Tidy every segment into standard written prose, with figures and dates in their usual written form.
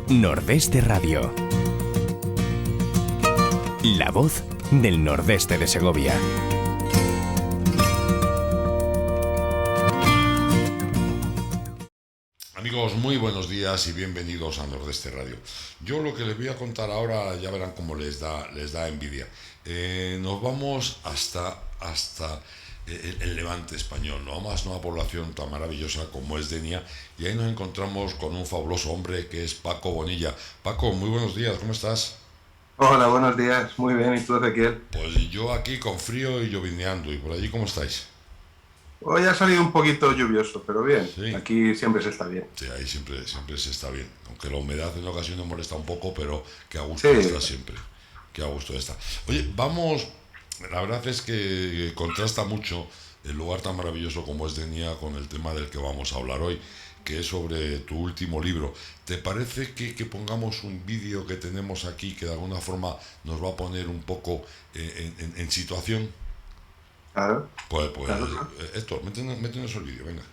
Nordeste Radio. La voz del nordeste de Segovia. Amigos, muy buenos días y bienvenidos a Nordeste Radio. Yo lo que les voy a contar ahora ya verán cómo les da envidia. Nos vamos hasta el Levante español, ¿no? Vamos a una población tan maravillosa como es Denia, y ahí nos encontramos con un fabuloso hombre que es Paco Bonilla. Paco, muy buenos días, ¿cómo estás? Hola, buenos días, muy bien, ¿y tú, Ezequiel? Pues yo aquí con frío y llovineando, ¿y por allí cómo estáis? Hoy ha salido un poquito lluvioso, pero bien, Sí. Aquí siempre se está bien. Sí, ahí siempre se está bien, aunque la humedad en ocasiones molesta un poco, pero que a gusto Sí, está siempre, que a gusto está. Oye, vamos, la verdad es que contrasta mucho el lugar tan maravilloso como es Denia con el tema del que vamos a hablar hoy, que es sobre tu último libro. ¿Te parece que pongamos un vídeo que tenemos aquí que de alguna forma nos va a poner un poco en situación? claro, Pues claro. esto, métenos el vídeo, venga.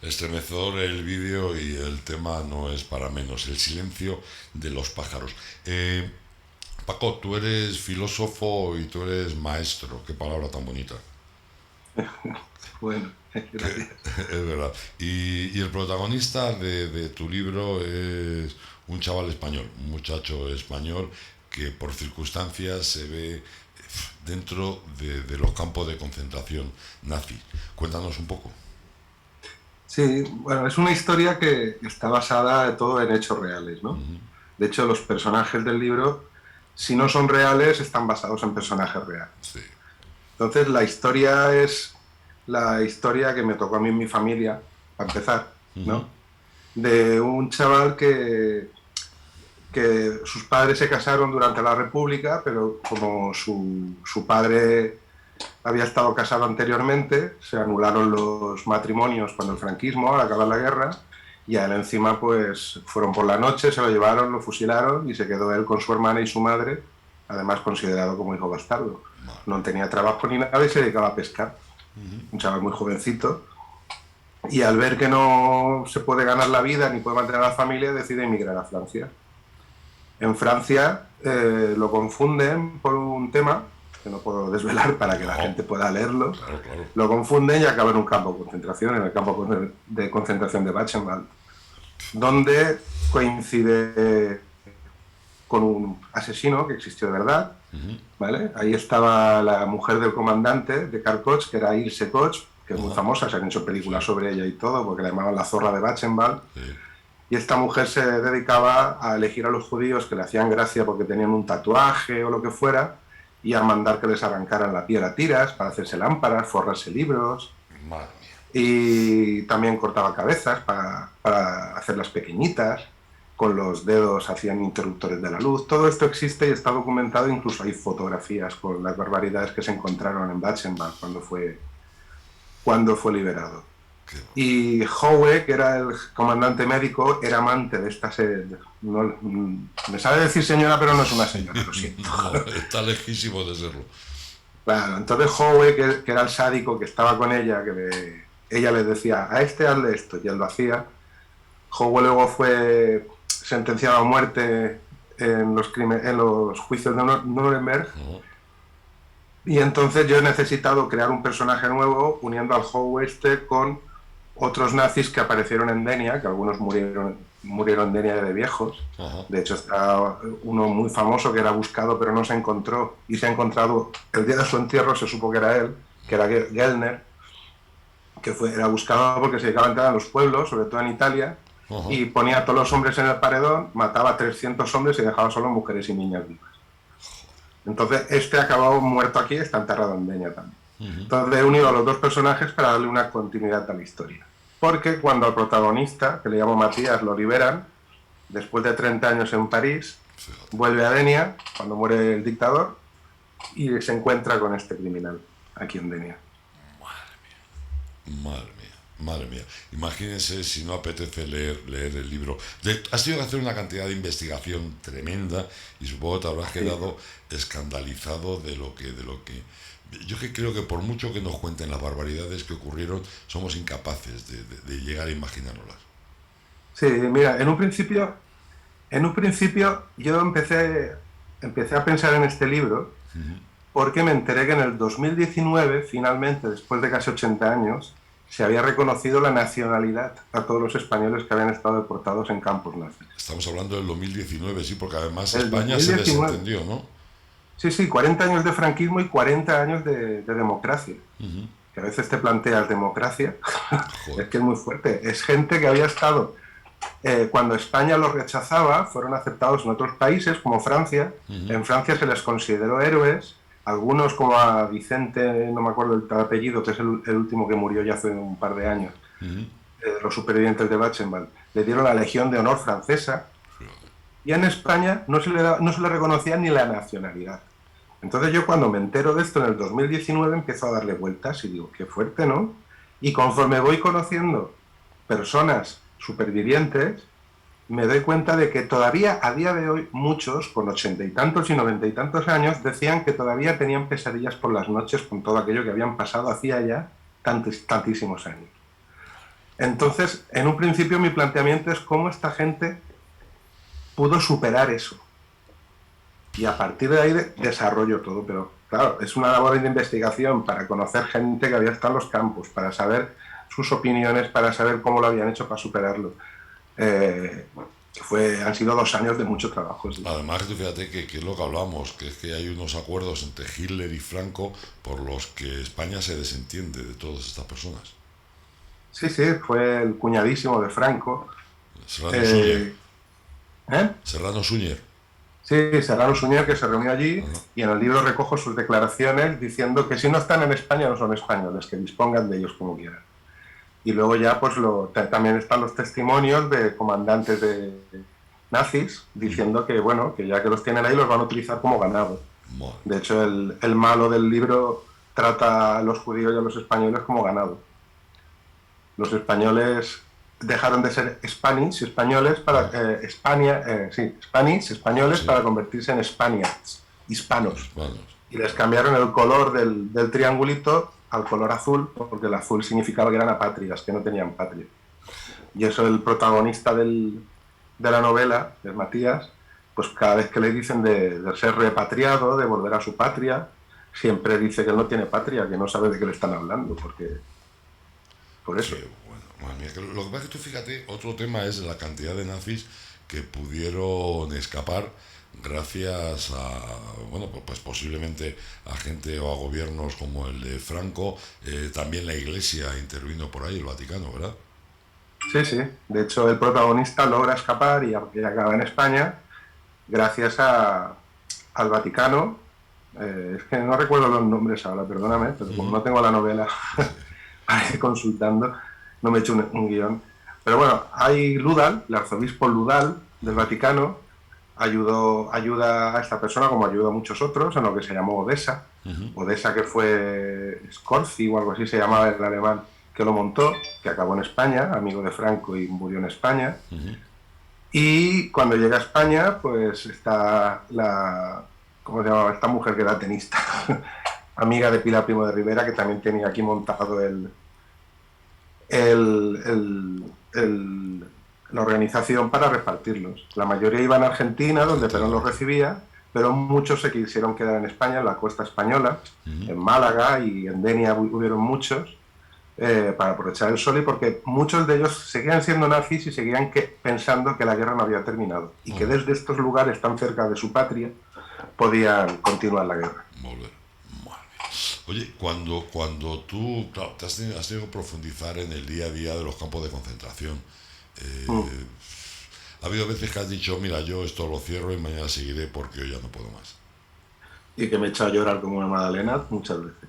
Estremecedor el vídeo y el tema no es para menos, el silencio de los pájaros. Paco, tú eres filósofo y tú eres maestro, qué palabra tan bonita. Bueno, Que- gracias. es verdad. Y el protagonista de tu libro es un chaval español, un muchacho español que por circunstancias se ve dentro de los campos de concentración nazi. Cuéntanos un poco. Sí, bueno, es una historia que está basada todo en hechos reales, ¿no? Ujú. De hecho, los personajes del libro, si no son reales, están basados en personajes reales. Sí. Entonces, la historia es la historia que me tocó a mí en mi familia, para empezar, Ujú. ¿no? De un chaval que sus padres se casaron durante la República, pero como su padre había estado casado anteriormente, se anularon los matrimonios cuando el franquismo, al acabar la guerra, y a él encima pues fueron por la noche, se lo llevaron, lo fusilaron y se quedó él con su hermana y su madre, además considerado como hijo bastardo. No tenía trabajo ni nada y se dedicaba a pescar, un chaval muy jovencito, y al ver que no se puede ganar la vida ni puede mantener a la familia, decide emigrar a Francia. En Francia lo confunden por un tema que no puedo desvelar para que la No, gente pueda leerlo. claro, claro. Lo confunden y acaba en un campo de concentración, en el campo de concentración de Buchenwald, donde coincide con un asesino que existió de verdad. Ujú. ¿Vale? Ahí estaba la mujer del comandante de Karl Koch, que era Ilse Koch, que es muy Ajá. famosa, se han hecho películas Sí, sobre ella y todo, porque la llamaban la zorra de Buchenwald. sí. Y esta mujer se dedicaba a elegir a los judíos que le hacían gracia porque tenían un tatuaje o lo que fuera, y a mandar que les arrancaran la piel a tiras para hacerse lámparas, forrarse libros, Madre mía. y también cortaba cabezas para hacerlas pequeñitas, con los dedos hacían interruptores de la luz. Todo esto existe y está documentado, incluso hay fotografías con las barbaridades que se encontraron en Buchenwald cuando fue liberado. Qué Y Howe, que era el comandante médico, era amante de esta serie. No, me sabe decir señora, pero no es una señora, lo siento. no, está lejísimo de serlo. Claro, entonces Howe, que era el sádico que estaba con ella, ella le decía, a este hazle esto, y él lo hacía. Howe luego fue sentenciado a muerte en los juicios de Nuremberg, No, y entonces yo he necesitado crear un personaje nuevo uniendo al Howe este con otros nazis que aparecieron en Denia, que algunos murieron en Denia de viejos. Ajá. De hecho, está uno muy famoso que era buscado pero no se encontró, y se ha encontrado el día de su entierro. Se supo que era él, que era Gellner, que era buscado porque se dedicaba a entrar a los pueblos, sobre todo en Italia, Ajá. y ponía a todos los hombres en el paredón, mataba a 300 hombres y dejaba solo mujeres y niñas vivas. Entonces, este ha acabado muerto aquí, está enterrado en Denia también. Entonces he unido a los dos personajes para darle una continuidad a la historia. Porque cuando al protagonista, que le llamo Matías, lo liberan, después de 30 años en París, Fíjate. vuelve a Denia, cuando muere el dictador, y se encuentra con este criminal aquí en Denia. Madre mía. Imagínense si no apetece leer el libro. Has tenido que hacer una cantidad de investigación tremenda y supongo que te habrás quedado escandalizado de lo que... Yo que creo que por mucho que nos cuenten las barbaridades que ocurrieron, somos incapaces de llegar a imaginárnoslas. Sí, mira, en un principio yo empecé a pensar en este libro porque me enteré que en el 2019, finalmente, después de casi 80 años, se había reconocido la nacionalidad a todos los españoles que habían estado deportados en campos nazis. Estamos hablando del 2019, sí, porque además El España 2019. se desentendió, ¿no? Sí, 40 años de franquismo y 40 años de democracia. Que a veces te planteas democracia, Joder. es que es muy fuerte. Es gente que había estado, cuando España los rechazaba, fueron aceptados en otros países, como Francia. En Francia se les consideró héroes. Algunos, como a Vicente, no me acuerdo el apellido, que es el último que murió ya hace un par de años, los supervivientes de Buchenwald, le dieron la Legión de Honor francesa. Y en España no se le reconocía ni la nacionalidad. Entonces yo, cuando me entero de esto en el 2019, empiezo a darle vueltas y digo, qué fuerte, ¿no? Y conforme voy conociendo personas supervivientes, me doy cuenta de que todavía a día de hoy muchos, con 80 y tantos y 90 y tantos años, decían que todavía tenían pesadillas por las noches con todo aquello que habían pasado hacía ya tantísimos años. Entonces, en un principio mi planteamiento es cómo esta gente pudo superar eso. Y a partir de ahí desarrollo todo, pero claro, es una labor de investigación para conocer gente que había estado en los campos, para saber sus opiniones, para saber cómo lo habían hecho para superarlo. Han sido 2 años de mucho trabajo. Sí. Además, tú fíjate que es lo que hablamos, que es que hay unos acuerdos entre Hitler y Franco por los que España se desentiende de todas estas personas. Sí, fue el cuñadísimo de Franco. Serrano Suñer. ¿Eh? Serrano Suñer. Sí, Serrano Suñer, que se reunió allí, y en el libro recojo sus declaraciones diciendo que si no están en España no son españoles, que dispongan de ellos como quieran. Y luego ya pues también están los testimonios de comandantes de nazis diciendo que bueno, que ya que los tienen ahí los van a utilizar como ganado. De hecho, el malo del libro trata a los judíos y a los españoles como ganado. Los españoles dejaron de ser españoles para españoles para convertirse en Spaniards, hispanos. Y les cambiaron el color del triangulito al color azul, porque el azul significaba que eran apátridas, que no tenían patria. Y eso el protagonista de la novela, de Matías, pues cada vez que le dicen de ser repatriado, de volver a su patria, siempre dice que él no tiene patria, que no sabe de qué le están hablando, porque por eso. Sí, bueno, madre mía, lo que pasa es que tú fíjate, otro tema es la cantidad de nazis que pudieron escapar gracias a, bueno, pues posiblemente a gente o a gobiernos como el de Franco. También la Iglesia intervino por ahí, el Vaticano, ¿verdad? Sí. De hecho, el protagonista logra escapar y acaba en España gracias al Vaticano. Es que no recuerdo los nombres ahora, perdóname, pero como no tengo la novela para ir consultando, no me he hecho un guión. Pero bueno, hay Ludal, el arzobispo Ludal del Vaticano, ayuda a esta persona como ayuda a muchos otros en lo que se llamó Odessa. Odessa, que fue Scorzi o algo así se llamaba el alemán que lo montó, que acabó en España, amigo de Franco y murió en España. Y cuando llega a España, pues está ¿cómo se llamaba? Esta mujer que era tenista, amiga de Pilar Primo de Rivera, que también tenía aquí montado la organización para repartirlos. La mayoría iban a Argentina, donde Perón los recibía, pero muchos se quisieron quedar en España, en la costa española, en Málaga y en Denia hubieron muchos, para aprovechar el sol y porque muchos de ellos seguían siendo nazis y seguían pensando que la guerra no había terminado y que desde estos lugares tan cerca de su patria podían continuar la guerra. Volver. Oye, cuando tú, claro, has tenido que profundizar en el día a día de los campos de concentración, ha habido veces que has dicho, mira, yo esto lo cierro y mañana seguiré porque hoy ya no puedo más. Y que me he echado a llorar como una magdalena muchas veces.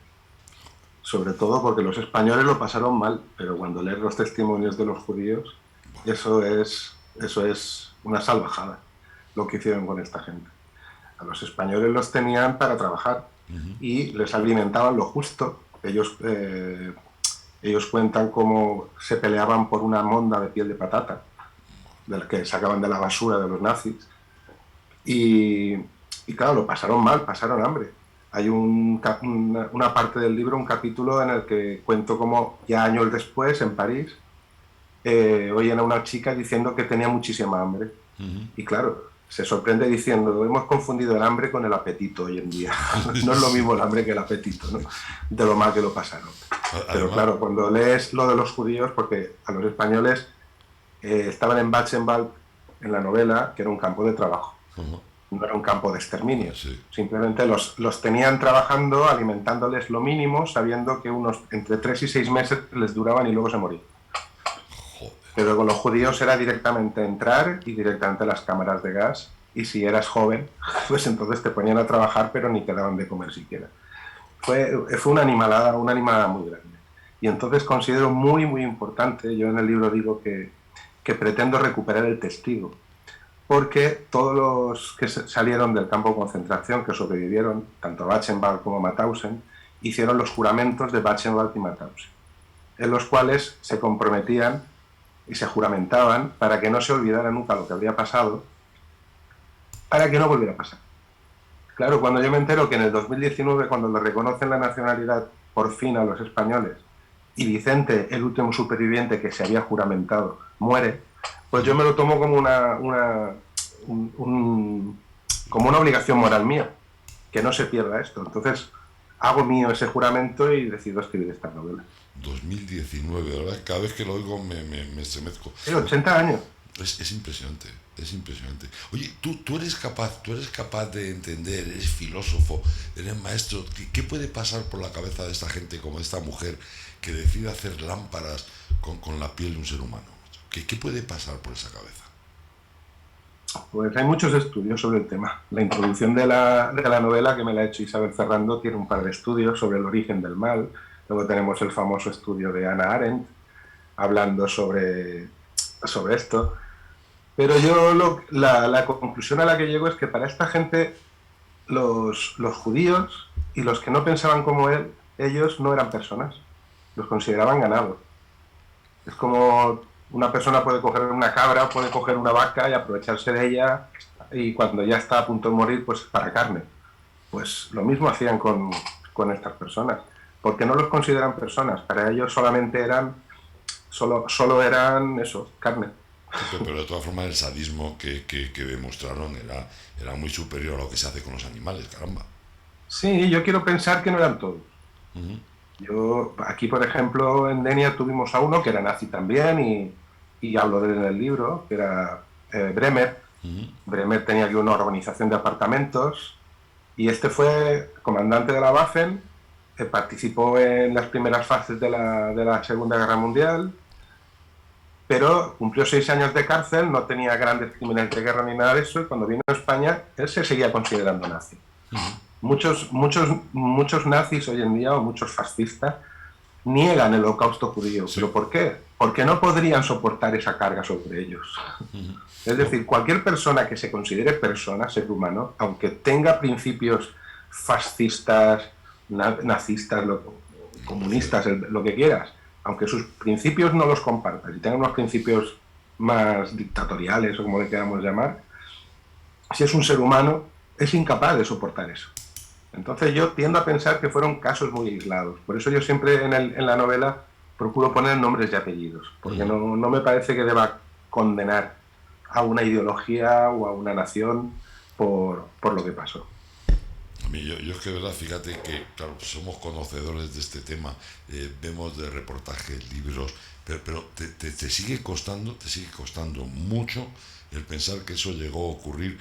Sobre todo porque los españoles lo pasaron mal, pero cuando lees los testimonios de los judíos, eso es una salvajada, lo que hicieron con esta gente. A los españoles los tenían para trabajar y les alimentaban lo justo. Ellos cuentan cómo se peleaban por una monda de piel de patata, del que sacaban de la basura de los nazis. Y claro, lo pasaron mal, pasaron hambre. Hay una parte del libro, un capítulo en el que cuento cómo ya años después, en París, oyen a una chica diciendo que tenía muchísima hambre. Y claro, se sorprende diciendo, hemos confundido el hambre con el apetito hoy en día. No es lo mismo el hambre que el apetito, ¿no? De lo mal que lo pasaron. Pero claro, cuando lees lo de los judíos, porque a los españoles estaban en Buchenwald, en la novela, que era un campo de trabajo. No era un campo de exterminio. Sí. Simplemente los tenían trabajando, alimentándoles lo mínimo, sabiendo que unos entre 3 y 6 meses les duraban y luego se morían. Joder. Pero con los judíos era directamente entrar y directamente a las cámaras de gas. Y si eras joven, pues entonces te ponían a trabajar, pero ni te daban de comer siquiera. Fue una animalada muy grande. Y entonces considero muy, muy importante, yo en el libro digo que pretendo recuperar el testigo. Porque todos los que salieron del campo de concentración, que sobrevivieron, tanto a Buchenwald como a Mauthausen, hicieron los juramentos de Buchenwald y Mauthausen, en los cuales se comprometían y se juramentaban para que no se olvidara nunca lo que habría pasado, para que no volviera a pasar. Claro, cuando yo me entero que en el 2019, cuando le reconocen la nacionalidad por fin a los españoles, y Vicente, el último superviviente que se había juramentado, muere, pues yo me lo tomo como como una obligación moral mía, que no se pierda esto. Entonces hago mío ese juramento y decido escribir esta novela. 2019, ¿verdad? Cada vez que lo oigo me estremezco. 80 años. Es impresionante, es impresionante. Oye, tú eres capaz de entender, eres filósofo, eres maestro. ¿Qué puede pasar por la cabeza de esta gente como esta mujer que decide hacer lámparas con la piel de un ser humano? ¿Qué puede pasar por esa cabeza? Pues hay muchos estudios sobre el tema. La introducción de la novela, que me la ha hecho Isabel Ferrando, tiene un par de estudios sobre el origen del mal. Luego tenemos el famoso estudio de Hannah Arendt, hablando sobre esto. Pero yo la conclusión a la que llego es que para esta gente los judíos y los que no pensaban como él, ellos no eran personas, los consideraban ganado. Es como una persona puede coger una cabra, puede coger una vaca y aprovecharse de ella y cuando ya está a punto de morir, pues para carne. Pues lo mismo hacían con estas personas, porque no los consideran personas, para ellos solamente solo eran eso, carne. Pero de todas formas el sadismo que demostraron era muy superior a lo que se hace con los animales, caramba. Sí, yo quiero pensar que no eran todos. Yo, aquí por ejemplo en Denia tuvimos a uno que era nazi también y hablo de él en el libro, que era Bremer. Bremer tenía aquí una organización de apartamentos y este fue comandante de la Waffen, participó en las primeras fases de la Segunda Guerra Mundial, pero cumplió 6 años de cárcel, no tenía grandes crímenes de guerra ni nada de eso, y cuando vino a España él se seguía considerando nazi. Muchos nazis hoy en día, o muchos fascistas, niegan el holocausto judío. Sí. ¿Pero por qué? Porque no podrían soportar esa carga sobre ellos. Es decir, cualquier persona que se considere persona, ser humano, aunque tenga principios fascistas, nazistas, comunistas, lo que quieras, aunque sus principios no los compartas y tenga unos principios más dictatoriales o como le queramos llamar, si es un ser humano, es incapaz de soportar eso. Entonces yo tiendo a pensar que fueron casos muy aislados. Por eso yo siempre en la novela procuro poner nombres y apellidos, porque no me parece que deba condenar a una ideología o a una nación por lo que pasó. A mí, yo es que, verdad, fíjate que, claro, somos conocedores de este tema, vemos de reportajes, libros, pero te sigue costando mucho el pensar que eso llegó a ocurrir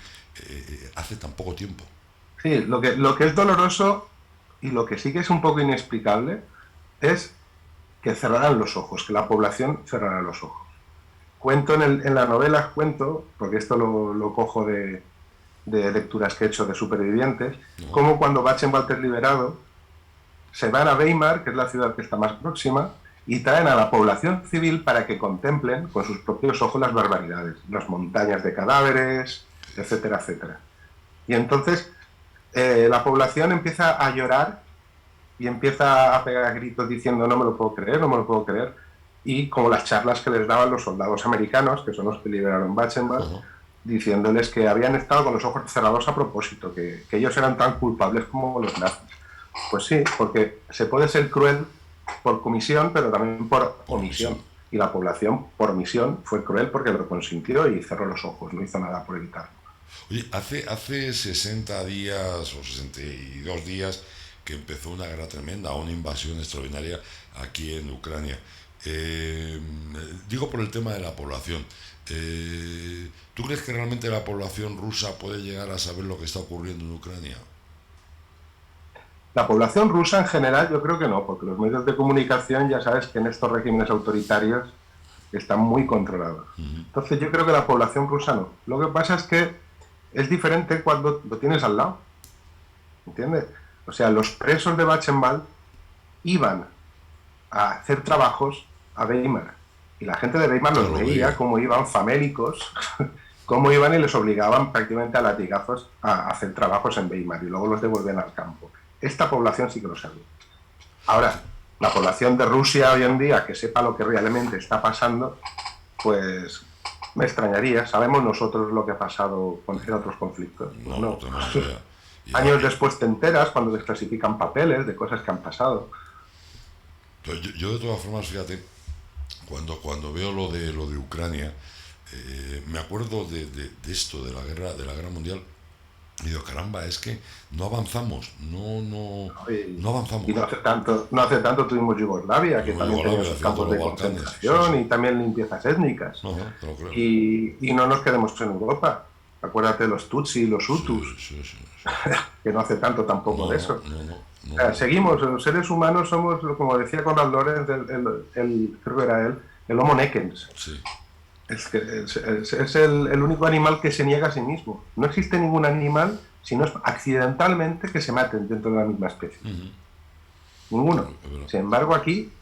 hace tan poco tiempo. Sí, lo que es doloroso y lo que sí que es un poco inexplicable es que cerraran los ojos, que la población cerrara los ojos. Cuento en la novela, porque esto lo cojo de lecturas que he hecho de supervivientes, ¿No? como cuando Buchenwald es liberado, se van a Weimar, que es la ciudad que está más próxima, y traen a la población civil para que contemplen con sus propios ojos las barbaridades, las montañas de cadáveres, etcétera, etcétera. Y entonces la población empieza a llorar y empieza a pegar gritos diciendo no me lo puedo creer, no me lo puedo creer. Y como las charlas que les daban los soldados americanos, que son los que liberaron Buchenwald, Uh-huh. diciéndoles que habían estado con los ojos cerrados a propósito, que ellos eran tan culpables como los nazis. Pues sí, porque se puede ser cruel por comisión, pero también por omisión. Y la población, por omisión, fue cruel porque lo consintió y cerró los ojos, no hizo nada por evitarlo. Oye, hace 60 días o 62 días que empezó una guerra tremenda, una invasión extraordinaria aquí en Ucrania. Eh, Digo por el tema de la población. ¿Tú crees que realmente la población rusa puede llegar a saber lo que está ocurriendo en Ucrania? La población rusa en general yo creo que no, porque los medios de comunicación ya sabes que en estos regímenes autoritarios están muy controlados. Uh-huh. Entonces yo creo que la población rusa no. Lo que pasa es que es diferente cuando lo tienes al lado, ¿entiendes? O sea, los presos de Buchenwald iban a hacer trabajos a Weimar y la gente de Weimar los veía como iban famélicos, cómo iban y les obligaban prácticamente a latigazos a hacer trabajos en Weimar y luego los devolvían al campo. Esta población sí que lo sabía. Ahora, la población de Rusia hoy en día que sepa lo que realmente está pasando, pues me extrañaría. Sabemos nosotros lo que ha pasado en otros conflictos. No, No. no tenemos idea. Años después te enteras cuando desclasifican papeles de cosas que han pasado. Yo de todas formas, fíjate, cuando veo lo de Ucrania, me acuerdo de esto, de la guerra mundial, y digo, caramba, es que no avanzamos, no avanzamos. Y no hace tanto tuvimos Yugoslavia, que también tenía sus campos de concentración, sí. Y también limpiezas étnicas. Y no nos quedemos en Europa. Acuérdate de los Tutsi y los Hutus, sí. que no hace tanto tampoco de eso. No. O sea, seguimos, los seres humanos somos, como decía Konrad Lorenz, creo que era él, el Homo nequens. Sí. Es el único animal que se niega a sí mismo. No existe ningún animal, sino accidentalmente, que se maten dentro de la misma especie. Uh-huh. Ninguno. Sin embargo, aquí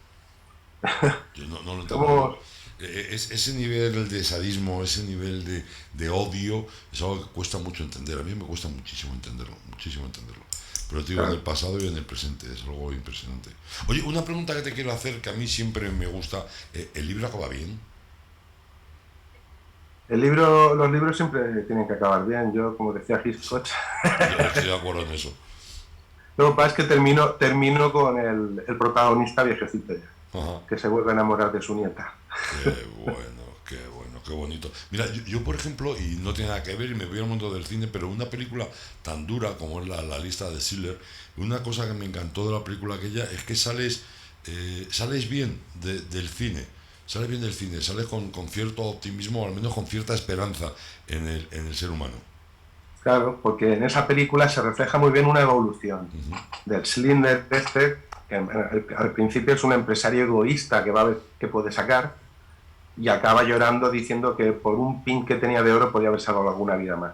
no lo entiendo. Ese nivel de sadismo, ese nivel de odio, es algo que cuesta mucho entender. A mí me cuesta muchísimo entenderlo. Pero te digo, claro, en el pasado y en el presente, es algo impresionante. Oye, una pregunta que te quiero hacer, que a mí siempre me gusta, ¿el libro acaba bien? Los libros siempre tienen que acabar bien. Yo, como decía Hitchcock, yo estoy de acuerdo en eso. Lo que pasa es que termino con el protagonista viejecito ya, ajá, que se vuelve a enamorar de su nieta. Qué bonito. Mira, yo por ejemplo, y no tiene nada que ver, y me voy al mundo del cine, pero una película tan dura como es la lista de Schindler, una cosa que me encantó de la película aquella es que sales bien del cine. Sales bien del cine, sales con cierto optimismo, o al menos con cierta esperanza en el ser humano. Claro, porque en esa película se refleja muy bien una evolución del Schindler que al principio es un empresario egoísta que va a ver qué puede sacar y acaba llorando diciendo que por un pin que tenía de oro podía haber salvado alguna vida más.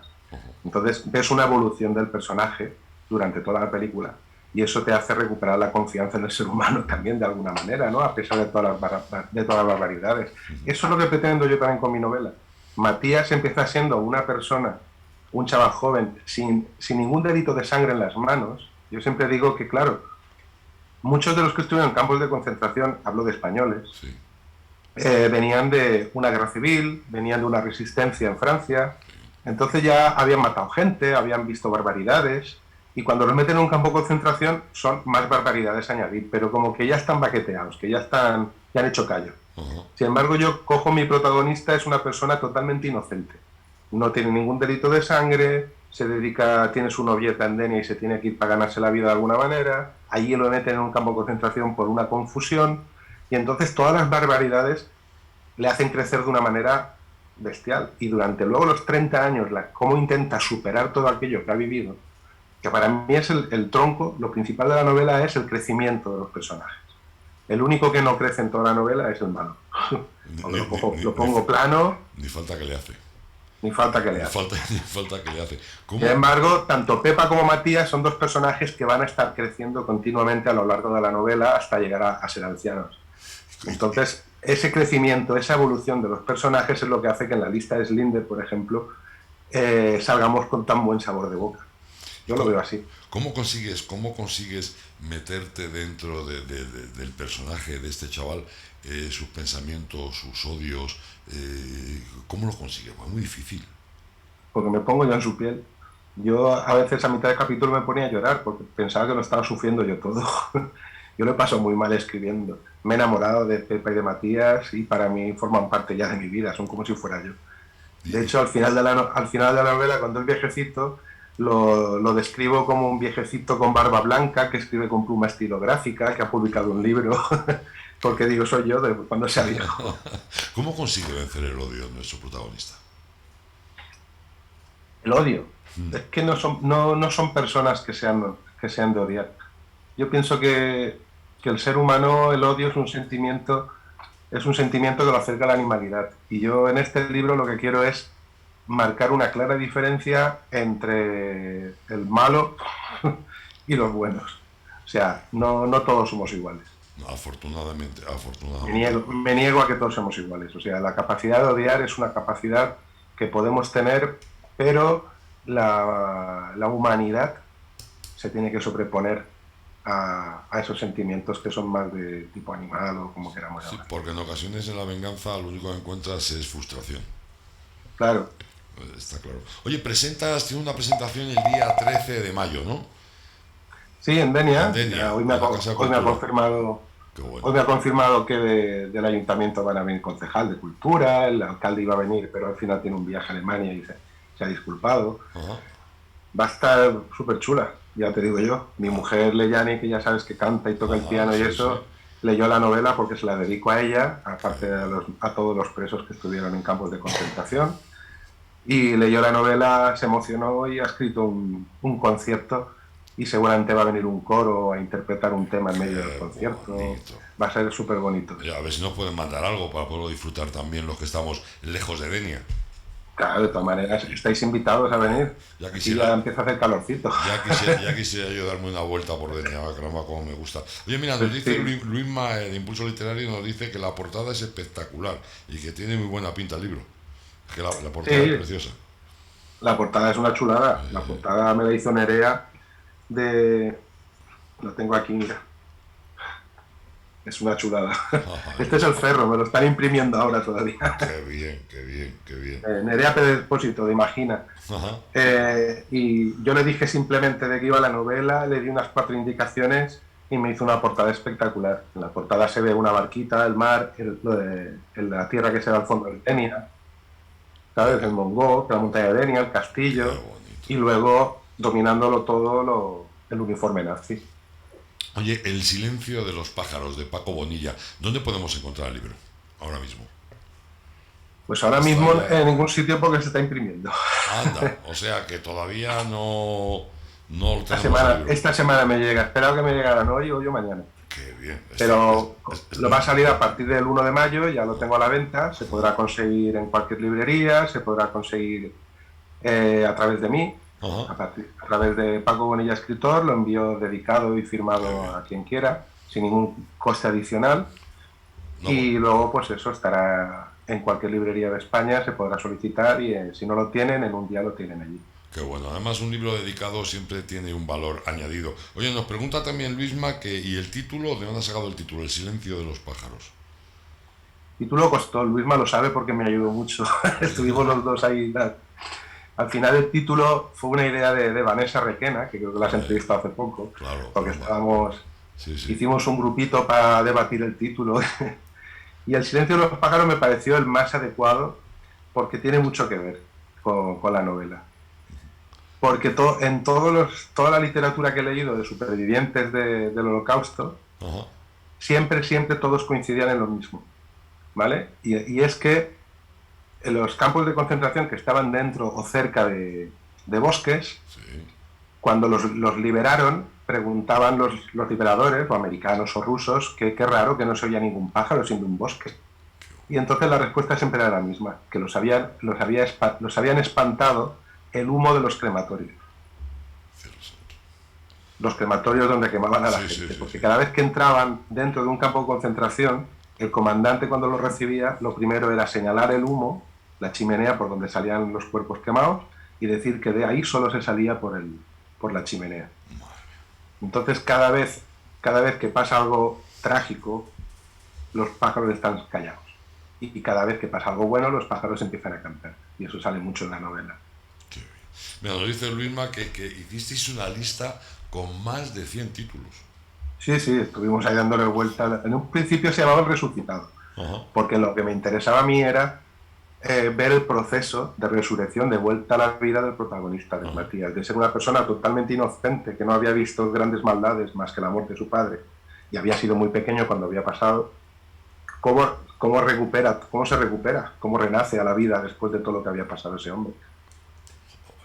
Entonces ves una evolución del personaje durante toda la película y eso te hace recuperar la confianza en el ser humano también de alguna manera, ¿no? A pesar de todas las barbaridades. Eso es lo que pretendo yo también con mi novela. Matías empieza siendo una persona, un chaval joven, sin ningún delito de sangre en las manos. Yo siempre digo que, claro, muchos de los que estuvieron en campos de concentración, hablo de españoles, sí, venían de una guerra civil, venían de una resistencia en Francia, entonces ya habían matado gente, habían visto barbaridades, y cuando los meten en un campo de concentración son más barbaridades a añadir, pero como que ya están baqueteados, que ya han hecho callo. Sin embargo, yo cojo mi protagonista, es una persona totalmente inocente. No tiene ningún delito de sangre, se dedica, tiene su novieta en Denia y se tiene que ir para ganarse la vida de alguna manera. Allí lo meten en un campo de concentración por una confusión. Y entonces todas las barbaridades le hacen crecer de una manera bestial. Y durante luego los 30 años, cómo intenta superar todo aquello que ha vivido, que para mí es el tronco, lo principal de la novela es el crecimiento de los personajes. El único que no crece en toda la novela es el malo. Lo pongo plano. Ni falta que le hace. Ni falta que le hace. Ni falta que le hace. Sin embargo, tanto Pepa como Matías son dos personajes que van a estar creciendo continuamente a lo largo de la novela hasta llegar a ser ancianos. Entonces, ese crecimiento, esa evolución de los personajes es lo que hace que en la lista de Slinde, por ejemplo, salgamos con tan buen sabor de boca. Yo lo veo así. ¿Cómo consigues meterte dentro del personaje de este chaval, sus pensamientos, sus odios? ¿Cómo lo consigues? Es muy difícil. Porque me pongo yo en su piel. Yo a veces a mitad del capítulo me ponía a llorar porque pensaba que lo estaba sufriendo yo todo. Yo lo paso muy mal escribiendo. Me he enamorado de Pepa y de Matías y para mí forman parte ya de mi vida, son como si fuera yo. De hecho, al final de la novela, cuando el viejecito, lo describo como un viejecito con barba blanca que escribe con pluma estilográfica, que ha publicado un libro, porque digo, soy yo de cuando sea viejo. ¿Cómo consigue vencer el odio nuestro protagonista? El odio. Es que no son personas que sean de odiar. Yo pienso que el ser humano, el odio es un sentimiento que lo acerca a la animalidad. Y yo en este libro lo que quiero es marcar una clara diferencia entre el malo y los buenos. O sea, no todos somos iguales. Afortunadamente. Me niego a que todos somos iguales. O sea, la capacidad de odiar es una capacidad que podemos tener, pero la humanidad se tiene que sobreponer a esos sentimientos que son más de tipo animal o como queramos llamar. Sí, porque en ocasiones en la venganza lo único que encuentras es frustración. Claro. Está claro. Oye, tiene una presentación el día 13 de mayo, ¿no? Sí, en Denia. Hoy me ha confirmado que del ayuntamiento van a venir concejal de cultura, el alcalde iba a venir, pero al final tiene un viaje a Alemania y se ha disculpado. Ajá. Va a estar súper chula, ya te digo yo. Mi mujer Leyani, que ya sabes que canta y toca el piano y eso, leyó la novela porque se la dedico a ella, aparte a todos los presos que estuvieron en campos de concentración. Y leyó la novela, se emocionó y ha escrito un concierto y seguramente va a venir un coro a interpretar un tema en medio del concierto. Bonito. Va a ser súper bonito. A ver si nos pueden mandar algo para poderlo disfrutar también los que estamos lejos de Denia. Claro, de todas maneras, estáis invitados a venir. Ya empieza a hacer calorcito. Ya quisiera yo darme una vuelta por Denia, caramba, como me gusta. Oye, mira, nos dice Luisma de Impulso Literario, nos dice que la portada es espectacular y que tiene muy buena pinta el libro. Que la portada es preciosa. La portada es una chulada. La portada me la hizo Nerea Lo tengo aquí, mira. Es una chulada. Este es el Ferro, me lo están imprimiendo ahora todavía. Qué bien. Nerea Pérez Expósito, de Imagina. Y yo le dije simplemente de qué iba la novela, le di unas 4 indicaciones y me hizo una portada espectacular. En la portada se ve una barquita, el mar, la tierra que se ve al fondo del Denia, ¿sabes? El Mongó, la montaña de Denia, el castillo, y luego dominándolo todo el uniforme nazi. Oye, El silencio de los pájaros, de Paco Bonilla, ¿dónde podemos encontrar el libro ahora mismo? Pues ahora mismo en ningún sitio porque se está imprimiendo. Anda, o sea que todavía no lo tenemos. Esta semana me llega, espero que me llegaran hoy o yo mañana. Qué bien. Pero lo va a salir a partir del 1 de mayo, ya lo tengo a la venta, se podrá conseguir en cualquier librería, se podrá conseguir a través de mí. A través de Paco Bonilla Escritor, lo envío dedicado y firmado a quien quiera, sin ningún coste adicional. Y luego, pues eso, estará en cualquier librería de España, se podrá solicitar y si no lo tienen, en un día lo tienen allí. Qué bueno, además un libro dedicado siempre tiene un valor añadido. Oye, nos pregunta también Luisma ¿y el título? ¿De dónde ha sacado el título? El silencio de los pájaros. El título costó, Luisma lo sabe porque me ayudó mucho. Estuvimos los dos ahí. Al final el título fue una idea de Vanessa Requena, que creo que la has entrevistado hace poco, porque hicimos un grupito para debatir el título y El silencio de los pájaros me pareció el más adecuado porque tiene mucho que ver con la novela. porque toda la literatura que he leído de supervivientes del Holocausto, Ajá. siempre todos coincidían en lo mismo, ¿vale? Y es que en los campos de concentración que estaban dentro o cerca de bosques, Sí. cuando los liberaron, preguntaban los liberadores, o americanos o rusos, que qué raro que no se oía ningún pájaro siendo un bosque. Y entonces la respuesta siempre era la misma, que los habían espantado el humo de los crematorios. Cielo santo. Los crematorios donde quemaban a la Sí, gente, sí, porque sí. cada vez que entraban dentro de un campo de concentración, el comandante cuando los recibía, lo primero era señalar el humo, la chimenea por donde salían los cuerpos quemados, y decir que de ahí solo se salía por la chimenea. Entonces cada vez que pasa algo trágico, los pájaros están callados. Y cada vez que pasa algo bueno, los pájaros empiezan a cantar. Y eso sale mucho en la novela. Qué bien. Mira, nos dice Luisma que hicisteis una lista con más de 100 títulos. Sí, estuvimos ahí dándole vuelta. En un principio se llamaba El Resucitado, Ajá. porque lo que me interesaba a mí era ver el proceso de resurrección, de vuelta a la vida del protagonista, de Matías, de ser una persona totalmente inocente, que no había visto grandes maldades más que la muerte de su padre, y había sido muy pequeño cuando había pasado. ¿Cómo se recupera, cómo renace a la vida después de todo lo que había pasado ese hombre?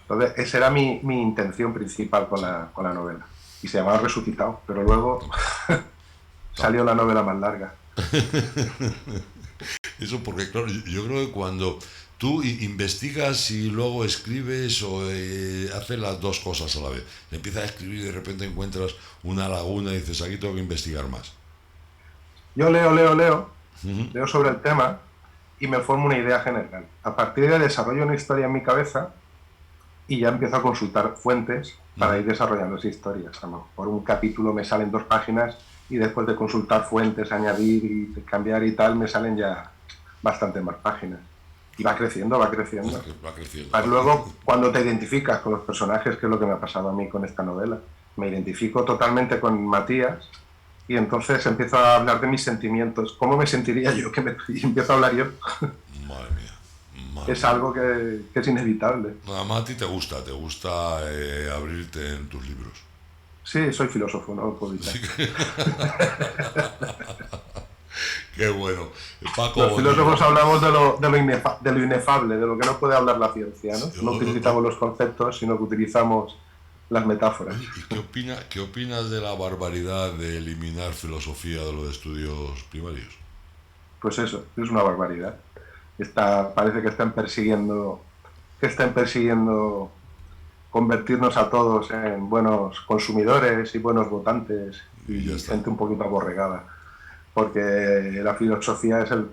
Entonces, esa era mi intención principal con la novela. Y se llamaba Resucitado, pero luego salió la novela más larga. Eso porque, claro, yo creo que cuando tú investigas y luego escribes o haces las dos cosas a la vez, empiezas a escribir y de repente encuentras una laguna y dices, aquí tengo que investigar más. Yo leo Ujú. sobre el tema y me formo una idea general. A partir de ahí desarrollo una historia en mi cabeza y ya empiezo a consultar fuentes para ir desarrollando esa historia. O sea, por un capítulo me salen 2 páginas y después de consultar fuentes, añadir y cambiar y tal, me salen ya bastante más páginas. Y va creciendo. Va creciendo. Luego, cuando te identificas con los personajes, que es lo que me ha pasado a mí con esta novela, me identifico totalmente con Matías y entonces empiezo a hablar de mis sentimientos. ¿Cómo me sentiría yo? Y empiezo a hablar yo. Madre mía. Madre Es mía. algo que es inevitable. Además a ti te gusta abrirte en tus libros. Sí, soy filósofo, no lo puedo evitar. Sí que- Qué bueno. Paco Los Bonilla, filósofos hablamos de lo inefable, de lo que no puede hablar la ciencia, ¿no? No utilizamos los conceptos, sino que utilizamos las metáforas. oye, ¿y qué opinas de la barbaridad de eliminar filosofía de los estudios primarios? Pues eso, es una barbaridad. Parece que están persiguiendo convertirnos a todos en buenos consumidores y buenos votantes Y ya y está. gente un poquito aborregada, porque la filosofía es el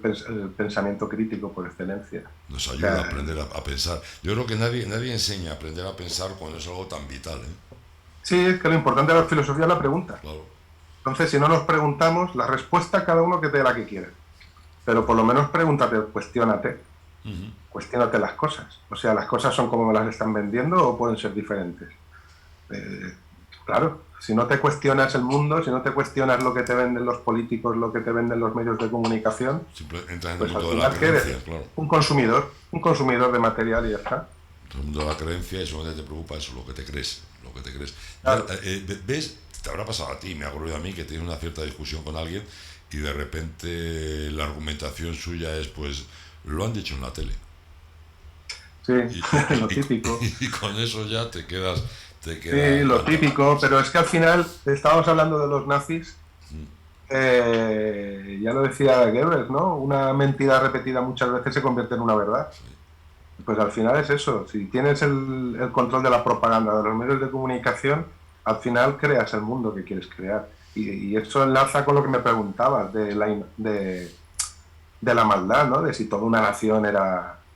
pensamiento crítico por excelencia. Nos O ayuda a sea, aprender a pensar. Yo creo que nadie enseña a aprender a pensar cuando es algo tan vital, ¿eh? sí, es que lo importante de la filosofía es la pregunta. Claro. Entonces, si no nos preguntamos, la respuesta cada uno que te dé la que quiera. Pero por lo menos pregúntate, cuestiónate las cosas. O sea, las cosas son como me las están vendiendo o pueden ser diferentes. Claro, si no te cuestionas el mundo, si no te cuestionas lo que te venden los políticos, lo que te venden los medios de comunicación, Siempre entras en el pues al mundo de la final, ¿qué eres? creencia, claro. Un consumidor de material y ya está. El mundo de la creencia y solamente te preocupa eso, lo que te crees. Claro. ¿Ves? Te habrá pasado a ti, me ha ocurrido a mí, que tienes una cierta discusión con alguien y de repente la argumentación suya es, pues, lo han dicho en la tele. Sí, Y, lo típico. y con eso ya te quedas Sí, lo típico, pero es que al final estábamos hablando de los nazis, ya lo decía Goebbels, ¿no? Una mentira repetida muchas veces se convierte en una verdad. Pues al final es eso, si tienes el control de la propaganda, de los medios de comunicación, al final creas el mundo que quieres crear. Y eso enlaza con lo que me preguntabas de la maldad, ¿no? De si toda una nación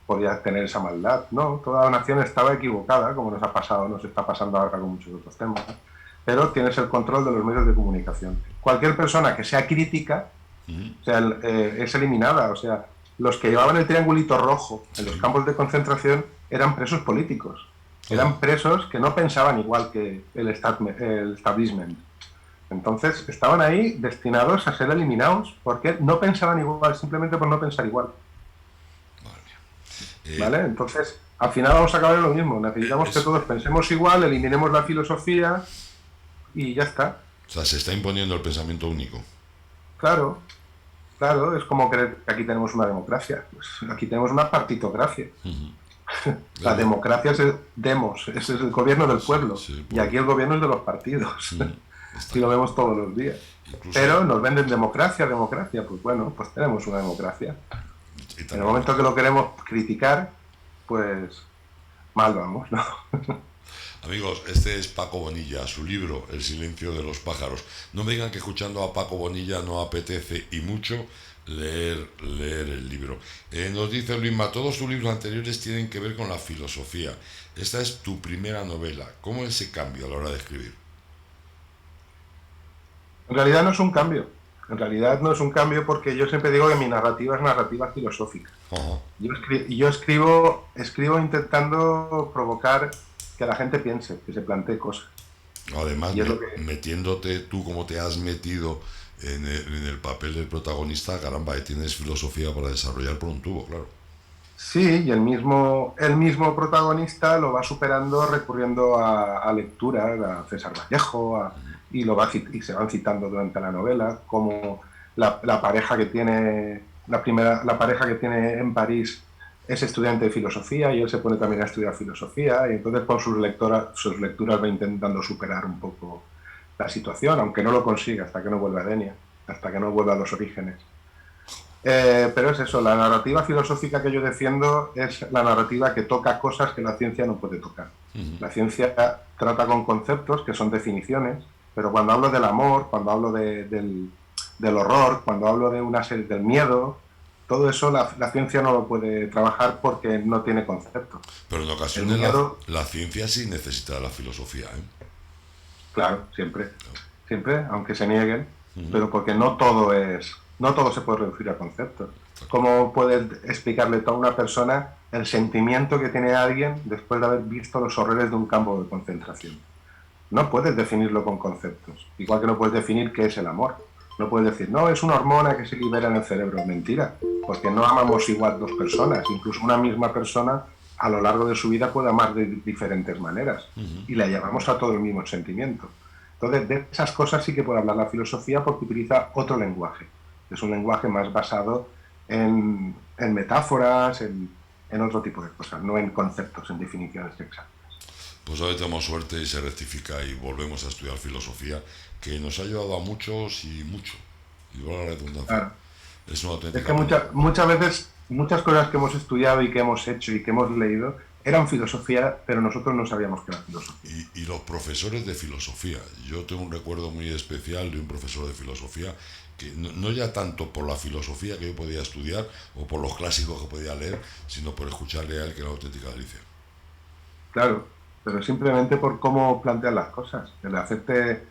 podía tener esa maldad. No, toda la nación estaba equivocada, como nos está pasando ahora con muchos otros temas. Pero tienes el control de los medios de comunicación. Cualquier persona que sea crítica, o sea, es eliminada. O sea, los que llevaban el triangulito rojo en los campos de concentración eran presos políticos. Eran presos que no pensaban igual que el establishment. Entonces, estaban ahí destinados a ser eliminados porque no pensaban igual, simplemente por no pensar igual. ¿Vale? Entonces, al final vamos a acabar en lo mismo. Necesitamos que todos pensemos igual, eliminemos la filosofía y ya está. O sea, se está imponiendo el pensamiento único. Claro, claro, es como creer que aquí tenemos una democracia. Pues aquí tenemos una partitocracia. La democracia es es el gobierno del pueblo. Sí, y aquí el gobierno es de los partidos. Y lo vemos todos los días. Incluso, Pero nos venden democracia. Pues bueno, pues tenemos una democracia. En el momento que lo queremos criticar, pues mal vamos, ¿no? amigos, este es Paco Bonilla, su libro El silencio de los pájaros. No me digan que escuchando a Paco Bonilla no apetece y mucho leer el libro. Nos dice Luisma, todos tus libros anteriores tienen que ver con la filosofía. Esta es tu primera novela. ¿Cómo es ese cambio a la hora de escribir? En realidad no es un cambio. En realidad no es un cambio porque yo siempre digo que mi narrativa es narrativa filosófica. Yo escribo intentando provocar que la gente piense, que se plantee cosas. Además, que... metiéndote tú como te has metido en el papel del protagonista, caramba, tienes filosofía para desarrollar por un tubo, claro. Sí, y el mismo protagonista lo va superando recurriendo a lecturas, a César Vallejo, y se van citando durante la novela, como la pareja que tiene, la pareja que tiene en París es estudiante de filosofía y él se pone también a estudiar filosofía, y entonces con sus lecturas va intentando superar un poco la situación, aunque no lo consiga hasta que no vuelva a Denia, hasta que no vuelva a los orígenes. Pero es eso, la narrativa filosófica que yo defiendo es la narrativa que toca cosas que la ciencia no puede tocar. La ciencia trata con conceptos que son definiciones, pero cuando hablo del amor, cuando hablo del horror, cuando hablo de una serie del miedo, todo eso la ciencia no lo puede trabajar porque no tiene conceptos. Pero en ocasiones la ciencia sí necesita de la filosofía, ¿eh? Claro, siempre, aunque se nieguen, pero porque no todo se puede reducir a conceptos. ¿Cómo puedes explicarle a toda una persona el sentimiento que tiene alguien después de haber visto los horrores de un campo de concentración? No puedes definirlo con conceptos, igual que no puedes definir qué es el amor. No puedes decir, no, es una hormona que se libera en el cerebro. Mentira, porque no amamos igual dos personas. Incluso una misma persona a lo largo de su vida puede amar de diferentes maneras y la llamamos a todo el mismo sentimiento. Entonces, de esas cosas sí que puede hablar la filosofía porque utiliza otro lenguaje. Es un lenguaje más basado en metáforas, en otro tipo de cosas, no en conceptos, en definiciones exactas. Pues hoy tenemos suerte y se rectifica y volvemos a estudiar filosofía, que nos ha ayudado a muchos y mucho. Y la redundancia. Claro. Es una auténtica... Es que muchas veces, muchas cosas que hemos estudiado y que hemos hecho y que hemos leído eran filosofía, pero nosotros no sabíamos que era filosofía. Y los profesores de filosofía. Yo tengo un recuerdo muy especial de un profesor de filosofía que no ya tanto por la filosofía que yo podía estudiar o por los clásicos que podía leer, sino por escucharle a él, que era una auténtica delicia. Claro, pero simplemente por cómo plantean las cosas, el hacerte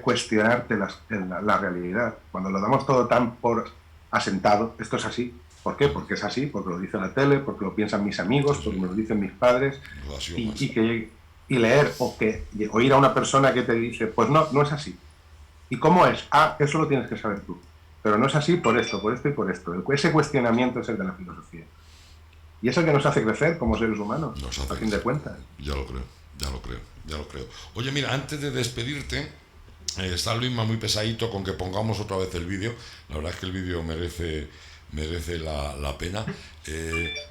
cuestionarte la realidad. Cuando lo damos todo tan por asentado, esto es así. ¿Por qué? Porque es así, porque lo dice la tele, porque lo piensan mis amigos, porque me lo dicen mis padres, y leer o oír a una persona que te dice, pues no es así. ¿Y cómo es? Eso lo tienes que saber tú. Pero no es así por esto y por esto. Ese cuestionamiento es el de la filosofía. Y es el que nos hace crecer como seres humanos, a fin de cuentas. Ya lo creo. Oye, mira, antes de despedirte, está Luisma muy pesadito con que pongamos otra vez el vídeo. La verdad es que el vídeo merece la pena.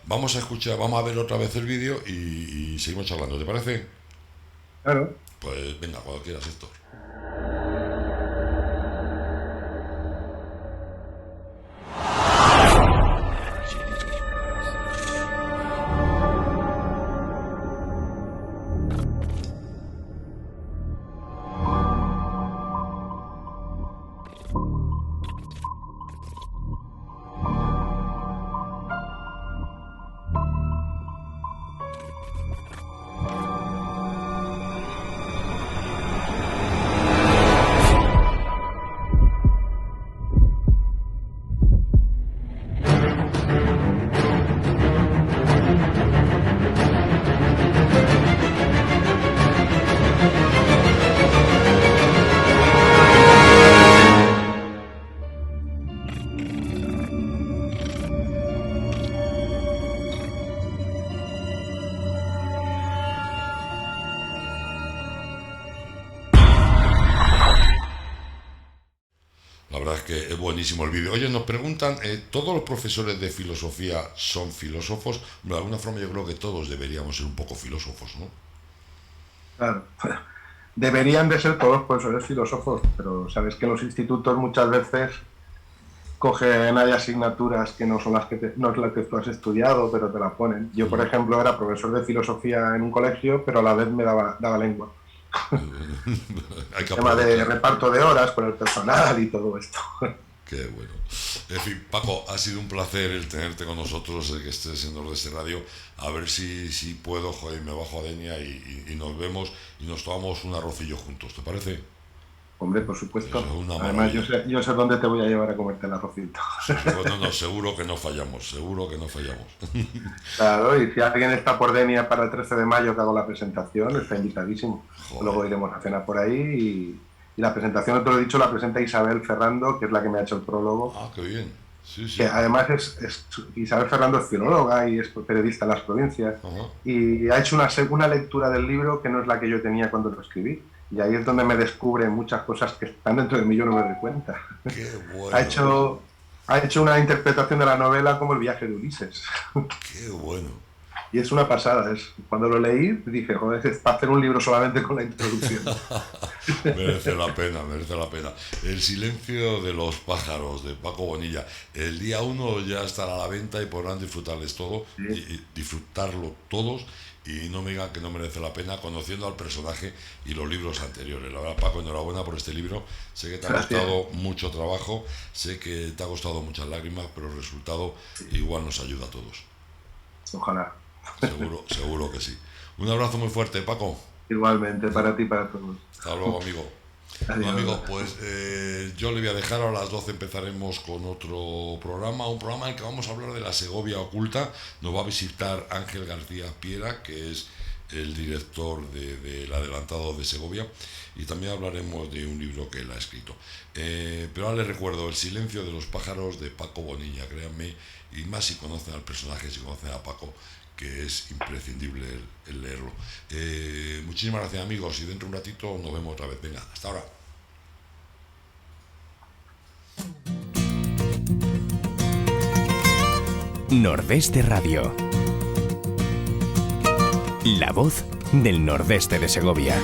Vamos a ver otra vez el vídeo y seguimos charlando, ¿te parece? Claro. Pues venga, cuando quieras, Héctor. que es buenísimo el vídeo. Oye, nos preguntan, ¿todos los profesores de filosofía son filósofos? De alguna forma yo creo que todos deberíamos ser un poco filósofos, ¿no? Claro. Deberían de ser todos profesores filósofos, pero sabes que en los institutos muchas veces cogen hay asignaturas que no son no es la que tú has estudiado, pero te la ponen. Yo, por ejemplo, era profesor de filosofía en un colegio, pero a la vez me daba lengua. Hay que Tema de aprovechar. reparto de horas con el personal y todo esto. Qué bueno. En fin, Paco, ha sido un placer el tenerte con nosotros, el que estés en Nordeste Radio. A ver si puedo, joder, me bajo a Denia y nos vemos y nos tomamos un arrocillo juntos, ¿te parece? Hombre, por supuesto. Eso es una Además, maravilla. yo sé dónde te voy a llevar a comerte el arrocito. Bueno, no, seguro que no fallamos, seguro que no fallamos. Claro, y si alguien está por Denia para el 13 de mayo que hago la presentación, está invitadísimo. Joder. Luego iremos a cenar por ahí y la presentación, te lo he dicho, la presenta Isabel Ferrando, que es la que me ha hecho el prólogo. Ah, qué bien. Sí, sí. Que además Isabel Ferrando es filóloga y es periodista en las provincias. Ajá. Y ha hecho una lectura del libro que no es la que yo tenía cuando lo escribí. Y ahí es donde me descubre muchas cosas que están dentro de mí, yo no me doy cuenta. Qué bueno. Ha hecho una interpretación de la novela como El viaje de Ulises. Qué bueno. Y es una pasada. Cuando lo leí dije, joder, es para hacer un libro solamente con la introducción. Merece la pena, merece la pena. El silencio de los pájaros, de Paco Bonilla. El día 1 ya estará a la venta y podrán disfrutarles todo, Sí. y disfrutarlo todos, y no me digan que no merece la pena, conociendo al personaje y los libros anteriores. La verdad, Paco, enhorabuena por este libro. Sé que te ha Gracias. costado mucho trabajo, sé que te ha costado muchas lágrimas, pero el resultado igual nos ayuda a todos. Ojalá. Seguro que sí. Un abrazo muy fuerte, Paco. Igualmente, para ti y para todos. Hasta luego, amigo. Adiós. Bueno, amigos, pues yo le voy a dejar. A las 12 empezaremos con otro programa, un programa en el que vamos a hablar de la Segovia oculta. Nos va a visitar Ángel García Piera, que es el director del Adelantado de Segovia, y también hablaremos de un libro que él ha escrito. Pero ahora les recuerdo El silencio de los pájaros, de Paco Bonilla, créanme, y más si conocen al personaje, si conocen a Paco, que es imprescindible el leerlo. Muchísimas gracias, amigos, y dentro de un ratito nos vemos otra vez. Venga, hasta ahora. Nordeste Radio. La voz del Nordeste de Segovia.